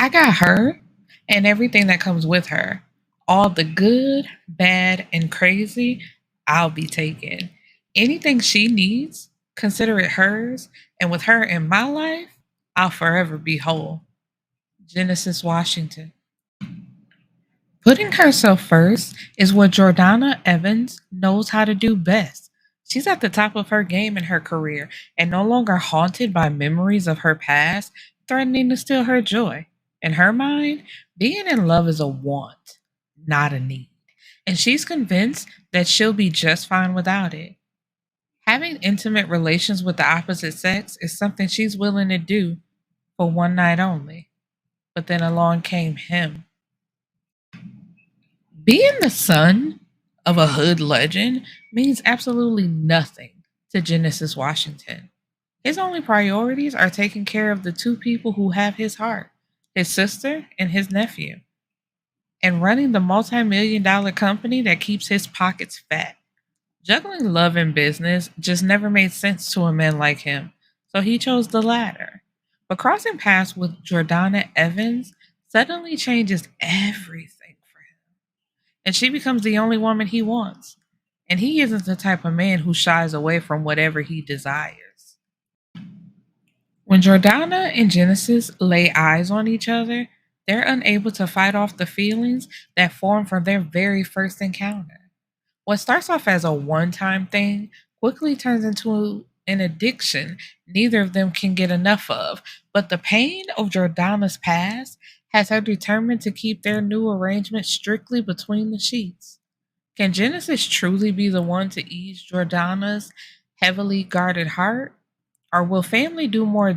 I got her and everything that comes with her. All the good, bad, and crazy, I'll be taking. Anything she needs, consider it hers. And with her in my life, I'll forever be whole. Genesis Washington. Putting herself first is what Jordana Evans knows how to do best. She's at the top of her game in her career and no longer haunted by memories of her past, threatening to steal her joy. In her mind, being in love is a want, not a need. And she's convinced that she'll be just fine without it. Having intimate relations with the opposite sex is something she's willing to do for one night only. But then along came him. Being the son of a hood legend means absolutely nothing to Genesis Washington. His only priorities are taking care of the two people who have his heart, his sister and his nephew, and running the multi-million-dollar company that keeps his pockets fat. Juggling love and business just never made sense to a man like him, so he chose the latter. But crossing paths with Jordana Evans suddenly changes everything for him, and she becomes the only woman he wants. And he isn't the type of man who shies away from whatever he desires. When Jordana and Genesis lay eyes on each other, they're unable to fight off the feelings that form from their very first encounter. What starts off as a one time thing quickly turns into an addiction neither of them can get enough of. But the pain of Jordana's past has her determined to keep their new arrangement strictly between the sheets. Can Genesis truly be the one to ease Jordana's heavily guarded heart? Or will family do more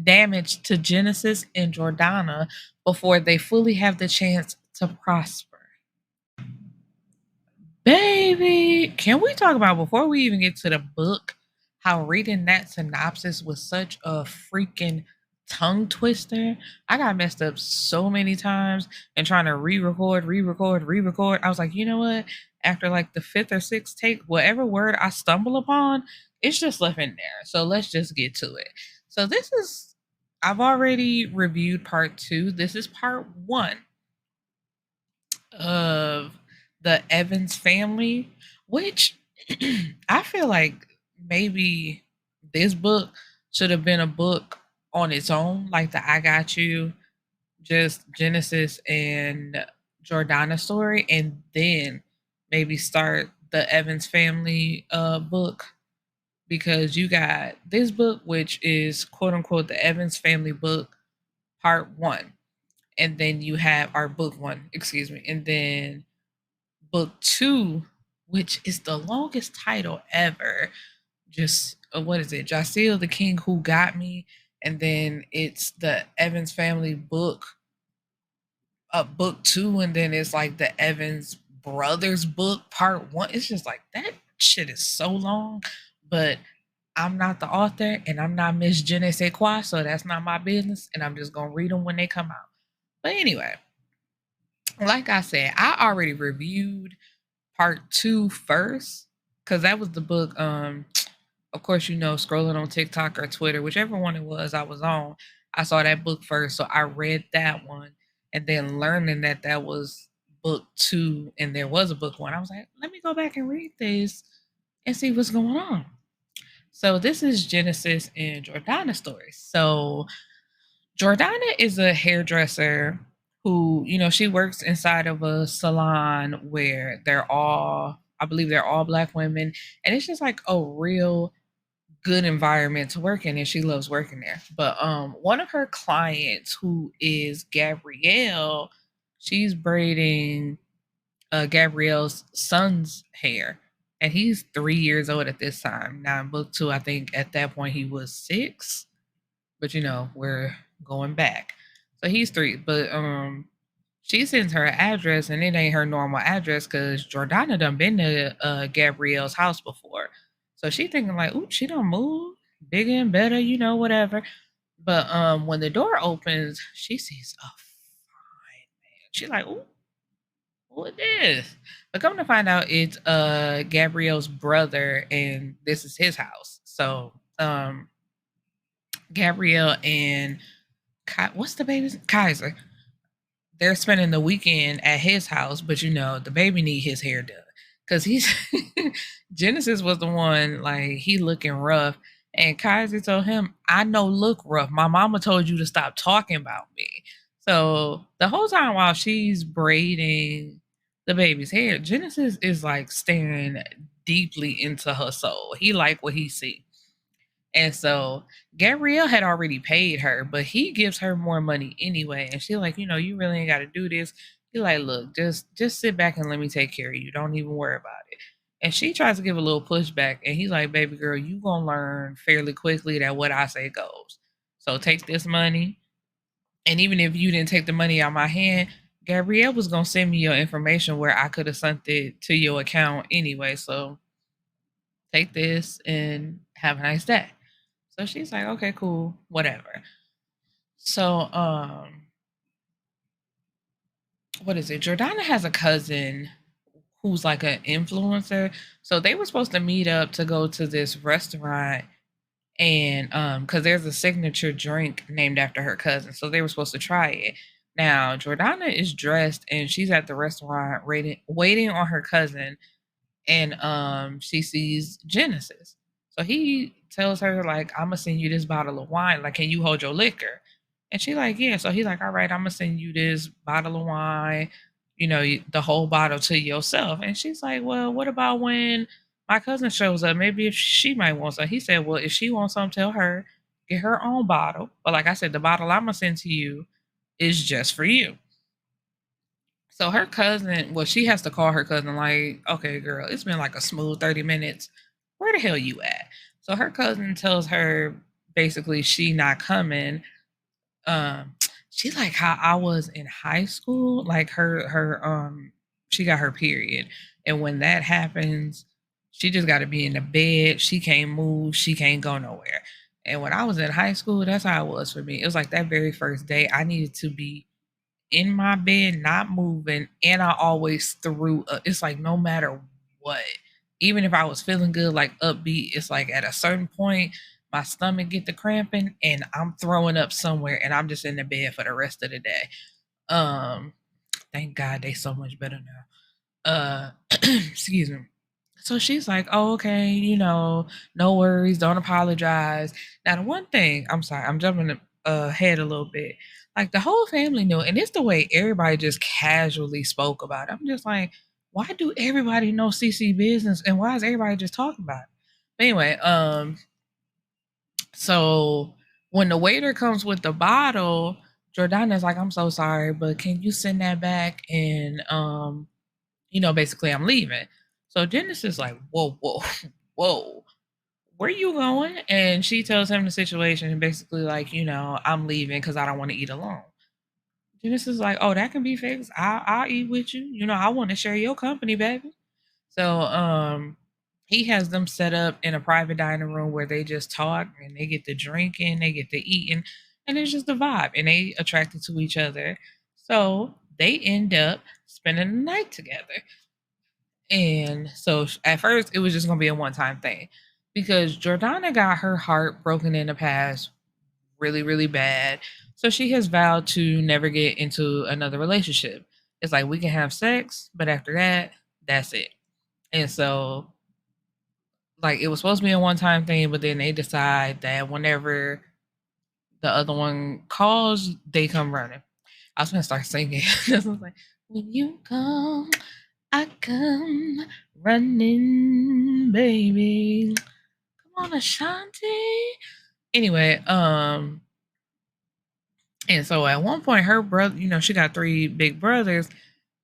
damage to Genesis and Jordana before they fully have the chance to prosper? Baby, can we talk about before we even get to the book how reading that synopsis was such a freaking tongue twister? I got messed up so many times and trying to re-record. I was like, you know what? After like the fifth or sixth take, whatever word I stumble upon, it's just left in there. So let's just get to it. So this is I've already reviewed part two. This is part one of the Evans family, which I feel like maybe this book should have been a book on its own, like the I Got You, just Genesis and Jordana story, and then maybe start the Evans family book because you got this book, which is quote unquote the Evans family book, part one. And then you have our book one, excuse me, and then book two, which is the longest title ever. Just what is it? Jasil the King Who Got Me, and then it's the Evans family book, book two, and then it's like the Evans brothers book part one. It's just like that shit is so long, but I'm not the author and I'm not Miss Jenesequa, so that's not my business, and I'm just gonna read them when they come out. But anyway, like I said, I already reviewed part two first because that was the book. Of course, you know, scrolling on TikTok or Twitter, whichever one it was I was on, I saw that book first, so I read that one, and then learning that that was book two and there was a book one, I was like, let me go back and read this and see what's going on. So this is Genesis and Jordana story. So Jordana is a hairdresser who, you know, she works inside of a salon where I believe they're all black women. And it's just like a real good environment to work in. And she loves working there. But one of her clients, who is Gabrielle, she's braiding Gabrielle's son's hair. And he's 3 years old at this time. Now in book two, I think at that point he was 6, but you know, we're going back. So he's 3, but she sends her address and it ain't her normal address because Jordana done been to Gabrielle's house before. So she thinking like, ooh, she don't move bigger and better, you know, whatever. But when the door opens, she sees a fine man. She's like, ooh, who is this? But come to find out, it's Gabrielle's brother, and this is his house. So Gabrielle and what's the baby's Kaiser? they're spending the weekend at his house, but the baby need his hair done because he's Genesis was the one like he looking rough, and Kaiser told him, "I know look rough. My mama told you to stop talking about me." So the whole time while she's braiding the baby's hair, Genesis is like staring deeply into her soul. He like what he see. And so Gabrielle had already paid her, but he gives her more money anyway. And she like, you really ain't got to do this. He like, look, just sit back and let me take care of you. Don't even worry about it. And she tries to give a little pushback, and he's like, baby girl, you gonna learn fairly quickly that what I say goes. So take this money, and even if you didn't take the money out of my hand, Gabrielle was gonna send me your information where I could have sent it to your account anyway. So take this and have a nice day. So she's like, okay, cool, whatever. So, what is it? Jordana has a cousin who's like an influencer. So they were supposed to meet up to go to this restaurant, and because there's a signature drink named after her cousin. So they were supposed to try it. Now, Jordana is dressed and she's at the restaurant waiting on her cousin, and she sees Genesis. So he tells her like, "I'm gonna send you this bottle of wine. Like, can you hold your liquor?" And she like, "Yeah." So he's like, "All right, I'm gonna send you this bottle of wine. The whole bottle to yourself." And she's like, "Well, what about when my cousin shows up? Maybe if she might want some." He said, "Well, if she wants some, tell her get her own bottle. But like I said, the bottle I'm gonna send to you is just for you." So her cousin, well, she has to call her cousin, like, okay, girl, it's been like a smooth 30 minutes. Where the hell you at? So her cousin tells her basically she not coming. Um, she like how I was in high school, like she got her period. And when that happens, she just gotta be in the bed. She can't move, she can't go nowhere. And when I was in high school, that's how it was for me. It was like that very first day I needed to be in my bed, not moving, and I always threw up. It's like no matter what, even if I was feeling good, like upbeat, it's like at a certain point, my stomach get the cramping, and I'm throwing up somewhere, and I'm just in the bed for the rest of the day. Um, thank God they so much better now. Excuse me. So she's like, "Oh, okay, no worries, don't apologize." Now, the one thing, I'm sorry, I'm jumping ahead a little bit. Like the whole family knew, and it's the way everybody just casually spoke about it. I'm just like, why do everybody know CC business, and why is everybody just talking about it? But anyway, so when the waiter comes with the bottle, Jordana's like, "I'm so sorry, but can you send that back?" And basically I'm leaving. So Dennis is like, whoa, whoa, whoa, where you going? And she tells him the situation and basically like, I'm leaving because I don't want to eat alone. Dennis is like, oh, that can be fixed. I'll eat with you. I want to share your company, baby. So he has them set up in a private dining room where they just talk and they get to drinking, they get to eating, and it's just a vibe and they attracted to each other. So they end up spending the night together. And so at first, it was just going to be a one time thing because Jordana got her heart broken in the past really, really bad. So she has vowed to never get into another relationship. It's like we can have sex, but after that, that's it. And so, like, it was supposed to be a one time thing, but then they decide that whenever the other one calls, they come running. I was going to start singing. I was like, when you come, I come running, baby. Come on, Ashanti. Anyway, and so at one point, her brother, she got three big brothers,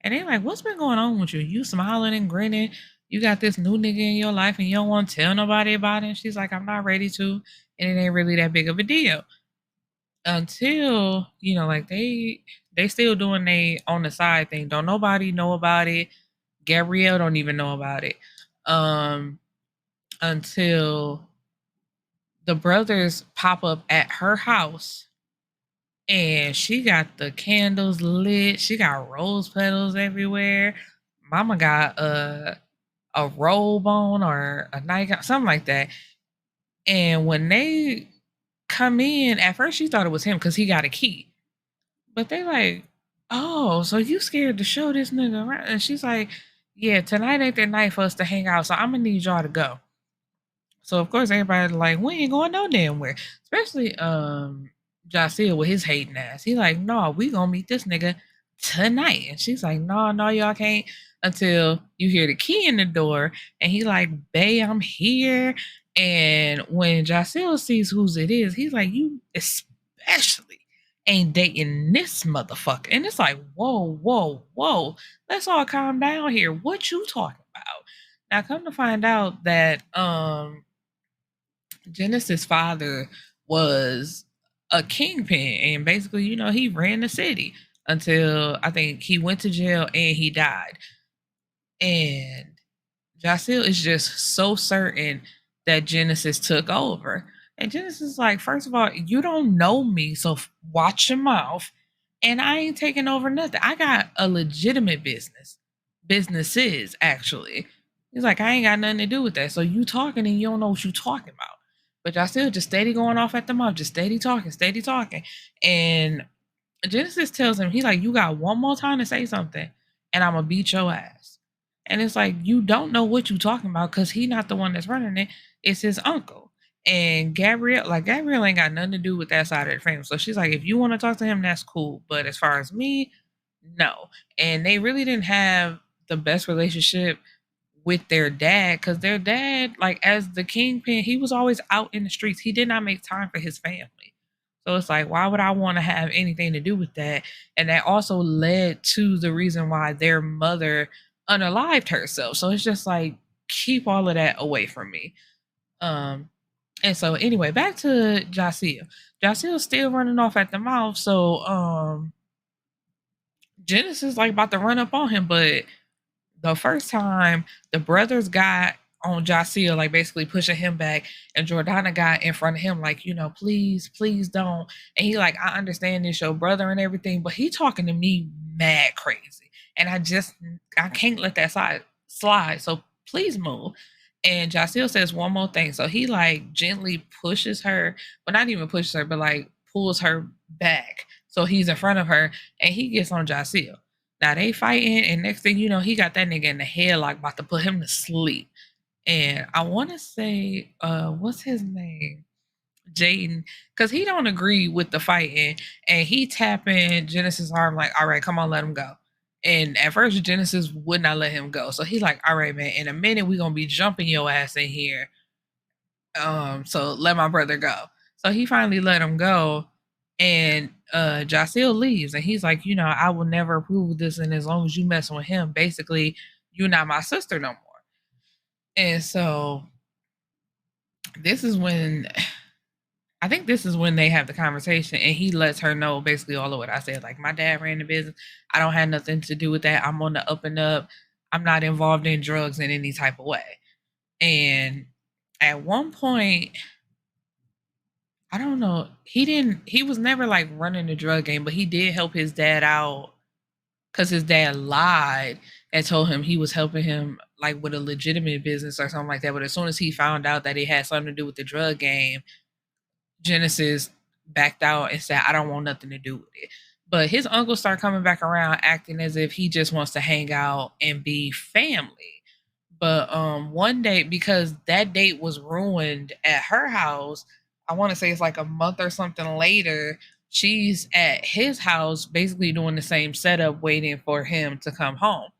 and they're like, "What's been going on with you? You smiling and grinning. You got this new nigga in your life, and you don't want to tell nobody about it." And she's like, "I'm not ready to, and it ain't really that big of a deal." Until like they still doing they on the side thing. Don't nobody know about it. Gabrielle don't even know about it. Um, until the brothers pop up at her house and she got the candles lit. She got rose petals everywhere. Mama got a robe on or a nightgown, something like that. And when they come in, at first she thought it was him because he got a key. But they like, oh, so you scared to show this nigga around? And she's like, yeah, tonight ain't the night for us to hang out, so I'm gonna need y'all to go. So of course everybody like, we ain't going no damn where. Especially Jaceel with his hating ass. He like, no, we gonna meet this nigga tonight. And she's like, no, no, y'all can't until you hear the key in the door. And he like, bae, I'm here. And when Jaceel sees whose it is, he's like, you especially ain't dating this motherfucker. And it's like, whoa, whoa, whoa. Let's all calm down here. What you talking about? Now come to find out that Genesis' father was a kingpin, and basically, he ran the city until I think he went to jail and he died. And Jaceel is just so certain that Genesis took over. And Genesis is like, first of all, you don't know me, so watch your mouth. And I ain't taking over nothing. I got a legitimate business. Businesses, actually. He's like, I ain't got nothing to do with that. So you talking and you don't know what you talking about. But y'all still just steady going off at the mouth, just steady talking, steady talking. And Genesis tells him, he's like, you got one more time to say something, and I'm gonna beat your ass. And it's like, you don't know what you talking about because he not the one that's running it. It's his uncle. And Gabrielle ain't got nothing to do with that side of the family. So she's like, if you want to talk to him, that's cool. But as far as me, no. And they really didn't have the best relationship with their dad because their dad, like as the kingpin, he was always out in the streets. He did not make time for his family. So it's like, why would I want to have anything to do with that? And that also led to the reason why their mother unalived herself. So it's just like, keep all of that away from me. Um, and so anyway, back to Jaceel. Jaceel's still running off at the mouth. So Genesis like about to run up on him, but the first time the brothers got on Jaceel, like basically pushing him back, and Jordana got in front of him, like, please, please don't. And he like, I understand this your brother and everything, but he talking to me mad crazy. And I can't let that slide. So please move. And Jaceel says one more thing. So he like gently pushes her, but not even pushes her, but like pulls her back. So he's in front of her and he gets on Jaceel. Now they fighting, and next thing you know, he got that nigga in the headlock, about to put him to sleep. And I want to say, what's his name? Jaden, because he don't agree with the fighting, and he tapping Genesis' arm like, all right, come on, let him go. And at first, Genesis would not let him go, so he like, all right, man, in a minute we gonna be jumping your ass in here. So let my brother go. So he finally let him go, and Jaceel leaves, and he's like, I will never approve of this, and as long as you messing with him, basically, you're not my sister no more. And so this is when I think this is when they have the conversation, and he lets her know basically all of what I said. Like, my dad ran the business. I don't have nothing to do with that. I'm on the up and up. I'm not involved in drugs in any type of way. And at one point, I don't know, he was never like running the drug game, but he did help his dad out because his dad lied and told him he was helping him like with a legitimate business or something like that. But as soon as he found out that it had something to do with the drug game, Genesis backed out and said, I don't want nothing to do with it. But his uncle started coming back around acting as if he just wants to hang out and be family. But one day, because that date was ruined at her house, I want to say it's like a month or something later, she's at his house basically doing the same setup, waiting for him to come home.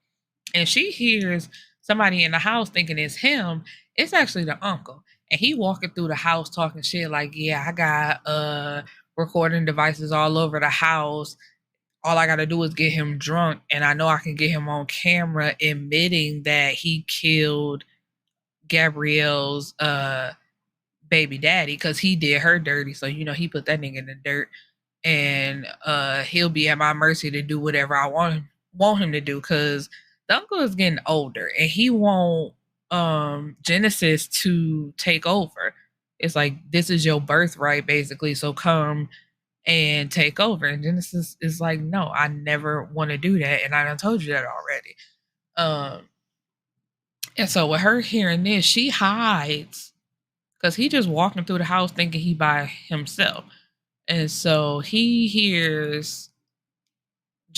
And she hears somebody in the house thinking it's him. It's actually the uncle. And he walking through the house talking shit like, yeah, I got recording devices all over the house. All I gotta do is get him drunk, and I know I can get him on camera admitting that he killed Gabrielle's baby daddy because he did her dirty. So he put that nigga in the dirt, and he'll be at my mercy to do whatever I want him to do because the uncle is getting older and he want Genesis to take over. It's like, this is your birthright basically, so come and take over. And Genesis is like, no, I never want to do that, and I done told you that already. And so with her hearing this, she hides because he just walking through the house thinking he by himself. And so he hears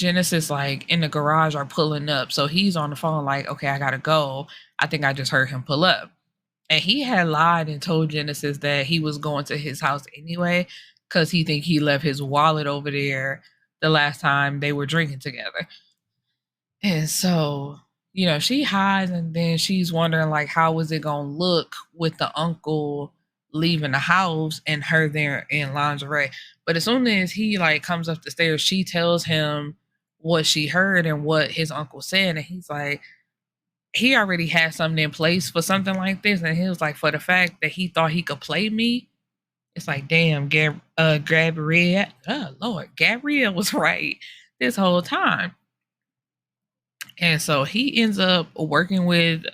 Genesis like in the garage are pulling up. So he's on the phone like, okay, I gotta go. I think I just heard him pull up. And he had lied and told Genesis that he was going to his house anyway because he think he left his wallet over there the last time they were drinking together. And so, she hides and then she's wondering like how is it gonna look with the uncle leaving the house and her there in lingerie. But as soon as he like comes up the stairs, she tells him what she heard and what his uncle said, and he's like, he already had something in place for something like this, and he was like, for the fact that he thought he could play me, it's like, damn, Gabrielle, oh Lord, Gabrielle was right this whole time. And so he ends up working with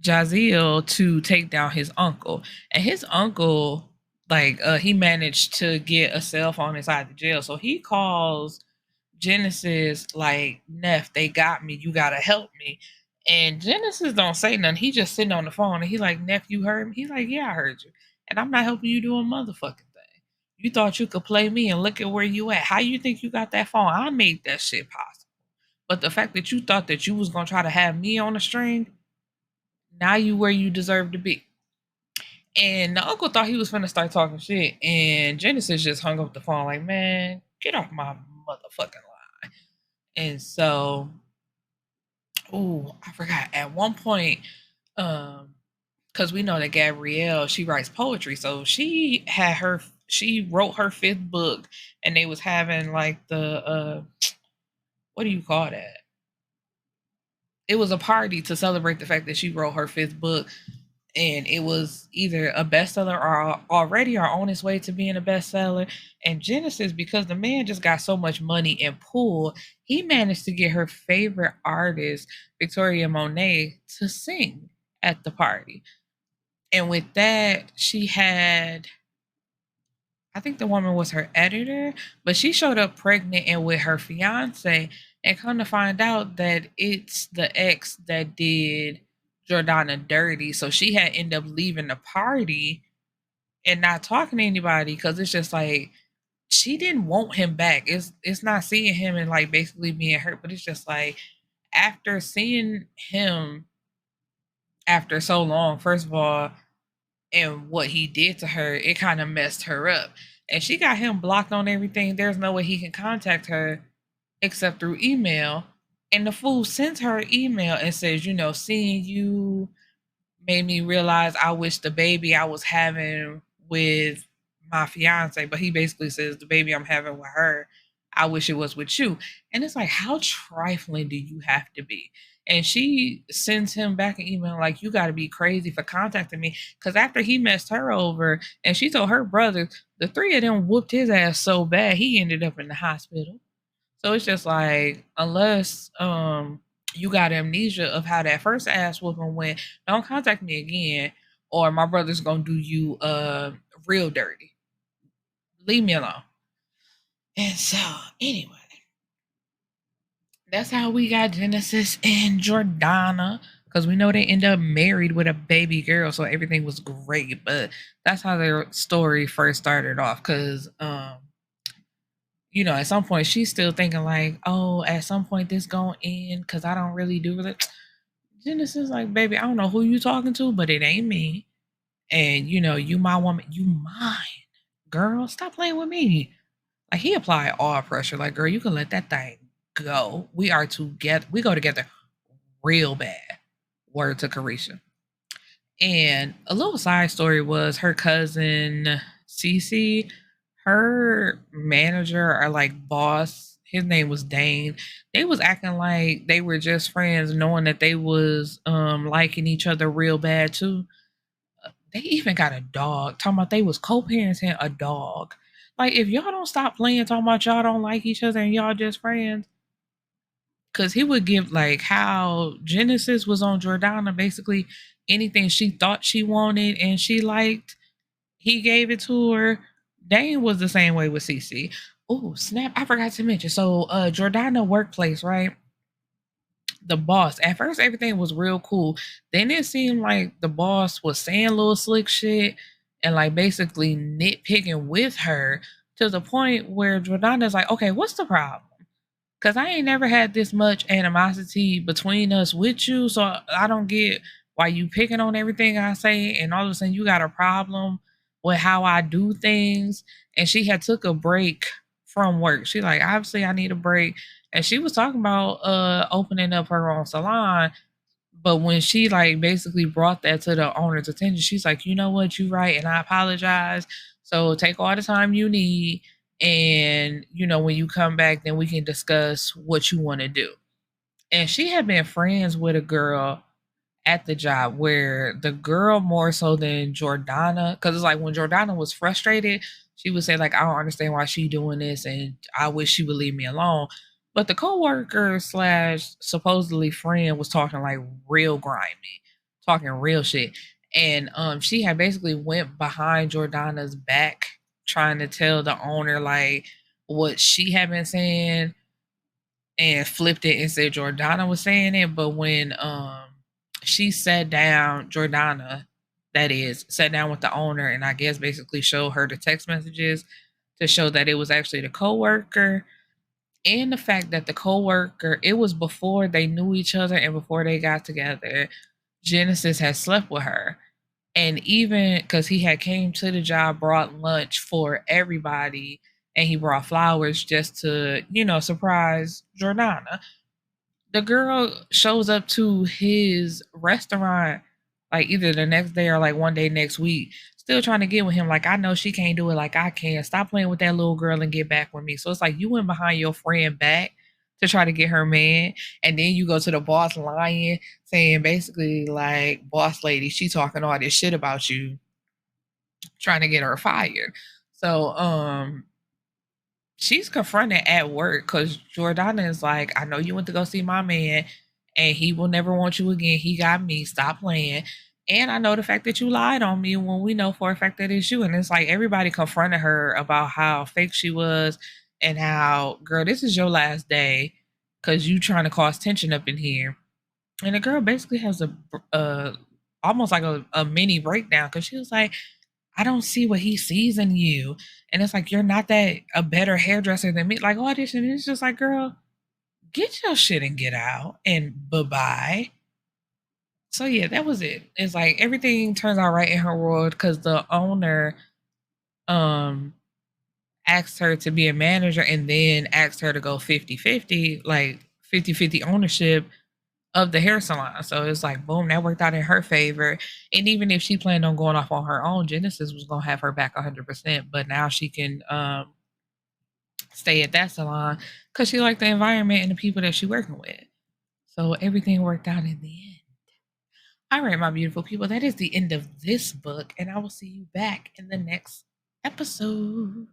Jaziel to take down his uncle. And his uncle, like, he managed to get a cell phone inside the jail. So he calls Genesis like, Neff, they got me. You gotta help me. And Genesis don't say nothing. He just sitting on the phone and he like, Neff, you heard me? He's like, yeah, I heard you. And I'm not helping you do a motherfucking thing. You thought you could play me and look at where you at. How you think you got that phone? I made that shit possible. But the fact that you thought that you was gonna try to have me on a string, now you where you deserve to be. And the uncle thought he was gonna start talking shit, and Genesis just hung up the phone like, man, get off my motherfucking line. And so, oh, I forgot. At one point, because we know that Gabrielle, she writes poetry, so she wrote her fifth book, and they was having like the what do you call that? It was a party to celebrate the fact that she wrote her fifth book, and it was either a bestseller or already or on its way to being a bestseller. And Genesis, because the man just got so much money and pull, he managed to get her favorite artist, Victoria Monet, to sing at the party. And with that, she had, I think the woman was her editor, but she showed up pregnant and with her fiance, and come to find out that it's the ex that did Jordana dirty. So she had ended up leaving the party and not talking to anybody because it's just like she didn't want him back. It's not seeing him and like basically being hurt, but it's just like after seeing him after so long, first of all, and what he did to her, it kind of messed her up. And she got him blocked on everything. There's no way he can contact her except through email. And the fool sends her an email and says, seeing you made me realize I wish the baby I was having with my fiance, but he basically says the baby I'm having with her, I wish it was with you. And it's like, how trifling do you have to be? And she sends him back an email like, you got to be crazy for contacting me. Because after he messed her over and she told her brother, the three of them whooped his ass so bad, he ended up in the hospital. So it's just like, unless you got amnesia of how that first ass whooping went, don't contact me again, or my brother's gonna do you real dirty. Leave me alone. And so anyway, that's how we got Genesis and Jordana. Because we know they end up married with a baby girl, so everything was great. But that's how their story first started off. Because at some point she's still thinking like, oh, at some point this gonna end because I don't really do it. Genesis like, baby, I don't know who you talking to, but it ain't me. And you my woman, you mine, girl. Stop playing with me. Like he applied all pressure. Like, girl, you can let that thing go. We are together. We go together real bad. Word to Carisha. And a little side story was her cousin Cece, her manager or like boss, his name was Dane. They was acting like they were just friends, knowing that they was liking each other real bad too. They even got a dog. Talking about they was co-parenting a dog. Like if y'all don't stop playing, talking about y'all don't like each other and y'all just friends, because he would give like how Genesis was on Jordana, basically anything she thought she wanted and she liked, he gave it to her. Dane was the same way with CC. Oh, snap. I forgot to mention. So Jordana workplace, right? The boss. At first everything was real cool. Then it seemed like the boss was saying little slick shit and like basically nitpicking with her to the point where Jordana's like, okay, what's the problem? Cause I ain't never had this much animosity between us with you. So I don't get why you picking on everything I say and all of a sudden you got a problem with how I do things. And she had took a break from work. She like, obviously I need a break. And she was talking about opening up her own salon. But when she like basically brought that to the owner's attention, she's like, you know what, you right, and I apologize. So take all the time you need, and when you come back, then we can discuss what you want to do. And she had been friends with a girl at the job where the girl more so than Jordana, because it's like when Jordana was frustrated, she would say like, I don't understand why she doing this, and I wish she would leave me alone. But the coworker slash supposedly friend was talking like real grimy, talking real shit, and she had basically went behind Jordana's back trying to tell the owner like what she had been saying and flipped it and said Jordana was saying it. But when she sat down, Jordana, that is, sat down with the owner and I guess basically showed her the text messages to show that it was actually the coworker, and the fact that the coworker, it was before they knew each other and before they got together. Genesis had slept with her. And even because he had came to the job, brought lunch for everybody, and he brought flowers just to, surprise Jordana. The girl shows up to his restaurant like either the next day or like one day next week, still trying to get with him. Like, I know she can't do it like I can. Stop playing with that little girl and get back with me. So it's like you went behind your friend back to try to get her man, and then you go to the boss lying, saying basically like, boss lady, she talking all this shit about you, trying to get her fired. So she's confronted at work because Jordana is like, I know you went to go see my man and he will never want you again. He got me. Stop playing. And I know the fact that you lied on me when we know for a fact that it's you. And it's like everybody confronted her about how fake she was and how, girl, this is your last day because you trying to cause tension up in here. And the girl basically has a almost like a mini breakdown because she was like, I don't see what he sees in you. And it's like, you're not that a better hairdresser than me. Like, all this shit. It's just like, girl, get your shit and get out and bye bye. So, yeah, that was it. It's like everything turns out right in her world because the owner um asked her to be a manager and then asked her to go 50-50, like 50-50 ownership of the hair salon. So it's like, boom, that worked out in her favor. And even if she planned on going off on her own, Genesis was gonna have her back 100%. But now she can stay at that salon because she liked the environment and the people that she working with. So everything worked out in the end. All right, my beautiful people, that is the end of this book, and I will see you back in the next episode.